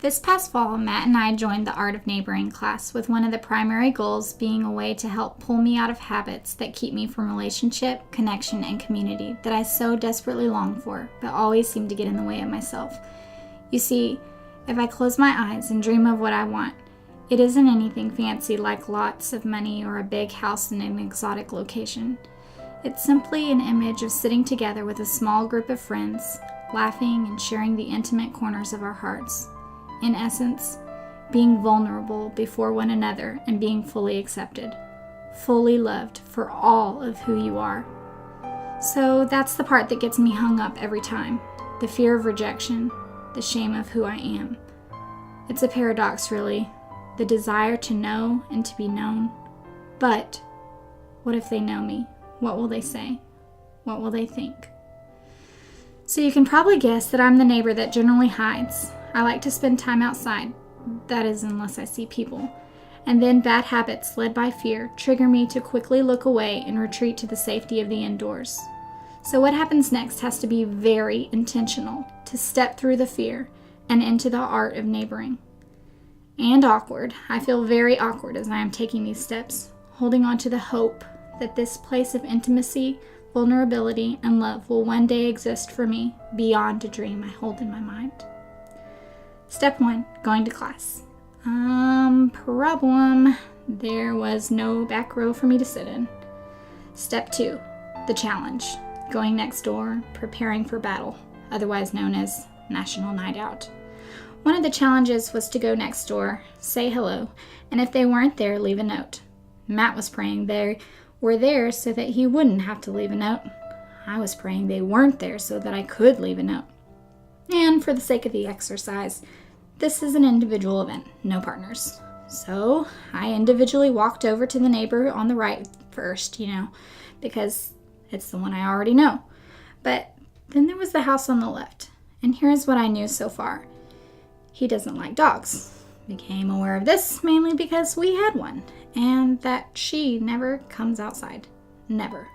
This past fall, Matt and I joined the Art of Neighboring class with one of the primary goals being a way to help pull me out of habits that keep me from relationship, connection, and community that I so desperately long for, but always seem to get in the way of myself. You see, if I close my eyes and dream of what I want, it isn't anything fancy like lots of money or a big house in an exotic location. It's simply an image of sitting together with a small group of friends, laughing and sharing the intimate corners of our hearts. In essence, being vulnerable before one another and being fully accepted, fully loved for all of who you are. So that's the part that gets me hung up every time. The fear of rejection, the shame of who I am. It's a paradox, really. The desire to know and to be known. But what if they know me? What will they say? What will they think? So you can probably guess that I'm the neighbor that generally hides. I like to spend time outside, that is unless I see people. And then bad habits led by fear trigger me to quickly look away and retreat to the safety of the indoors. So what happens next has to be very intentional to step through the fear and into the art of neighboring. And awkward. I feel very awkward as I am taking these steps, holding on to the hope that this place of intimacy, vulnerability, and love will one day exist for me beyond a dream I hold in my mind. Step 1, going to class. Problem. There was no back row for me to sit in. Step 2, the challenge. Going next door, preparing for battle, otherwise known as National Night Out. One of the challenges was to go next door, say hello, and if they weren't there, leave a note. Matt was praying they were there so that he wouldn't have to leave a note. I was praying they weren't there so that I could leave a note. And for the sake of the exercise, this is an individual event, no partners. So I individually walked over to the neighbor on the right first, because it's the one I already know. But then there was the house on the left, and here's what I knew so far. He doesn't like dogs. Became aware of this mainly because we had one, and that she never comes outside. Never.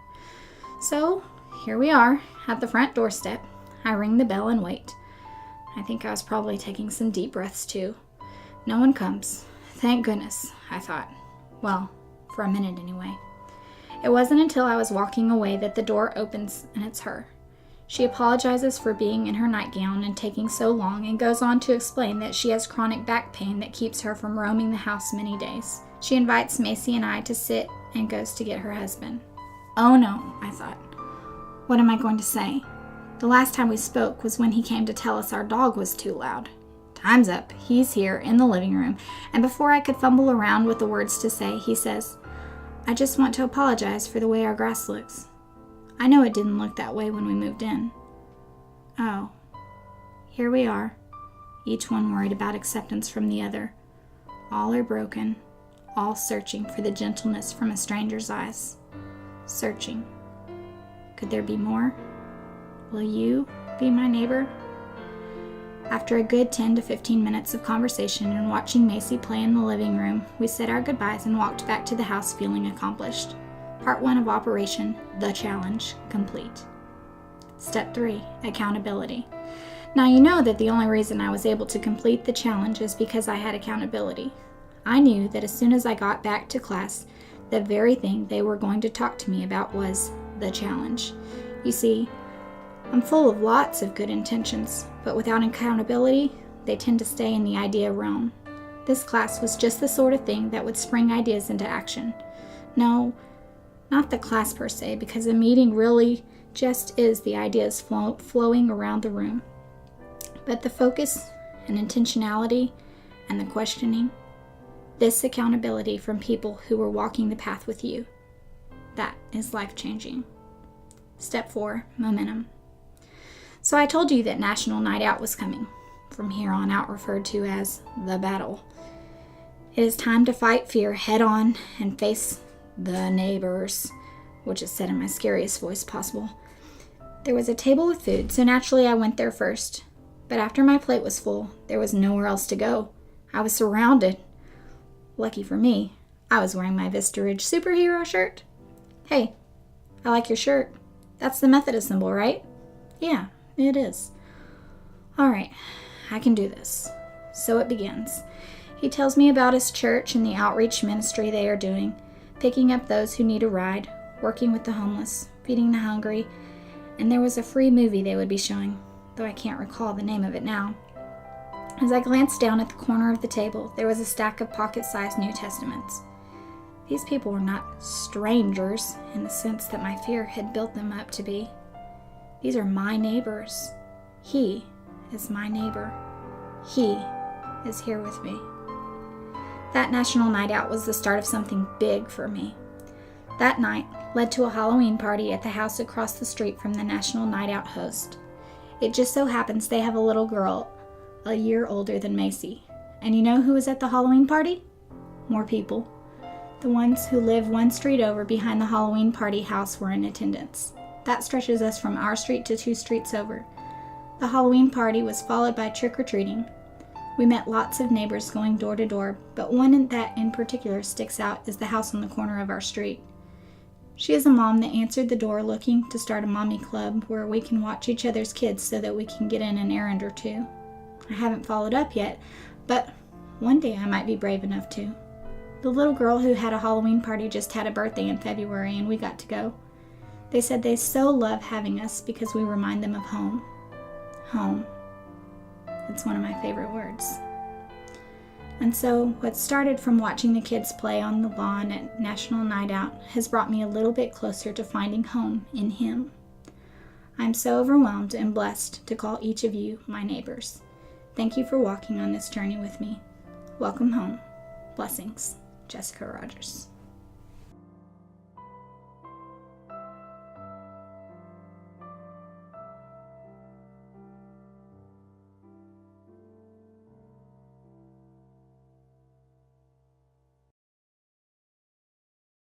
So here we are at the front doorstep. I ring the bell and wait. I think I was probably taking some deep breaths too. No one comes. Thank goodness, I thought. Well, for a minute anyway. It wasn't until I was walking away that the door opens and it's her. She apologizes for being in her nightgown and taking so long and goes on to explain that she has chronic back pain that keeps her from roaming the house many days. She invites Macy and I to sit and goes to get her husband. Oh no, I thought. What am I going to say? The last time we spoke was when he came to tell us our dog was too loud. Time's up. He's here in the living room, and before I could fumble around with the words to say, he says, I just want to apologize for the way our grass looks. I know it didn't look that way when we moved in. Oh, here we are, each one worried about acceptance from the other. All are broken, all searching for the gentleness from a stranger's eyes. Searching. Could there be more? Will you be my neighbor? After a good 10 to 15 minutes of conversation and watching Macy play in the living room, we said our goodbyes and walked back to the house feeling accomplished. Part 1 of Operation The Challenge complete. Step 3, accountability. Now you know that the only reason I was able to complete the challenge is because I had accountability. I knew that as soon as I got back to class, the very thing they were going to talk to me about was the challenge. You see, I'm full of lots of good intentions, but without accountability, they tend to stay in the idea realm. This class was just the sort of thing that would spring ideas into action. No, not the class per se, because a meeting really just is the ideas flowing around the room. But the focus and intentionality and the questioning, this accountability from people who were walking the path with you, that is life-changing. Step 4, momentum. So I told you that National Night Out was coming, from here on out referred to as the battle. It is time to fight fear head on and face the neighbors, which is said in my scariest voice possible. There was a table of food, so naturally I went there first. But after my plate was full, there was nowhere else to go. I was surrounded. Lucky for me, I was wearing my Vista Ridge superhero shirt. Hey, I like your shirt. That's the Methodist symbol, right? Yeah, it is. All right, I can do this. So it begins. He tells me about his church and the outreach ministry they are doing, picking up those who need a ride, working with the homeless, feeding the hungry, and there was a free movie they would be showing, though I can't recall the name of it now. As I glanced down at the corner of the table, there was a stack of pocket-sized New Testaments. These people were not strangers in the sense that my fear had built them up to be. These are my neighbors. He is my neighbor. He is here with me. That National Night Out was the start of something big for me. That night led to a Halloween party at the house across the street from the National Night Out host. It just so happens they have a little girl a year older than Macy. And you know who was at the Halloween party? More people. The ones who live one street over behind the Halloween party house were in attendance. That stretches us from our street to 2 streets over. The Halloween party was followed by trick-or-treating. We met lots of neighbors going door to door, but one that in particular sticks out is the house on the corner of our street. She is a mom that answered the door looking to start a mommy club where we can watch each other's kids so that we can get in an errand or two. I haven't followed up yet, but one day I might be brave enough to. The little girl who had a Halloween party just had a birthday in February and we got to go. They said they so love having us because we remind them of home. Home. It's one of my favorite words. And so what started from watching the kids play on the lawn at National Night Out has brought me a little bit closer to finding home in Him. I'm so overwhelmed and blessed to call each of you my neighbors. Thank you for walking on this journey with me. Welcome home. Blessings. Jessica Rogers.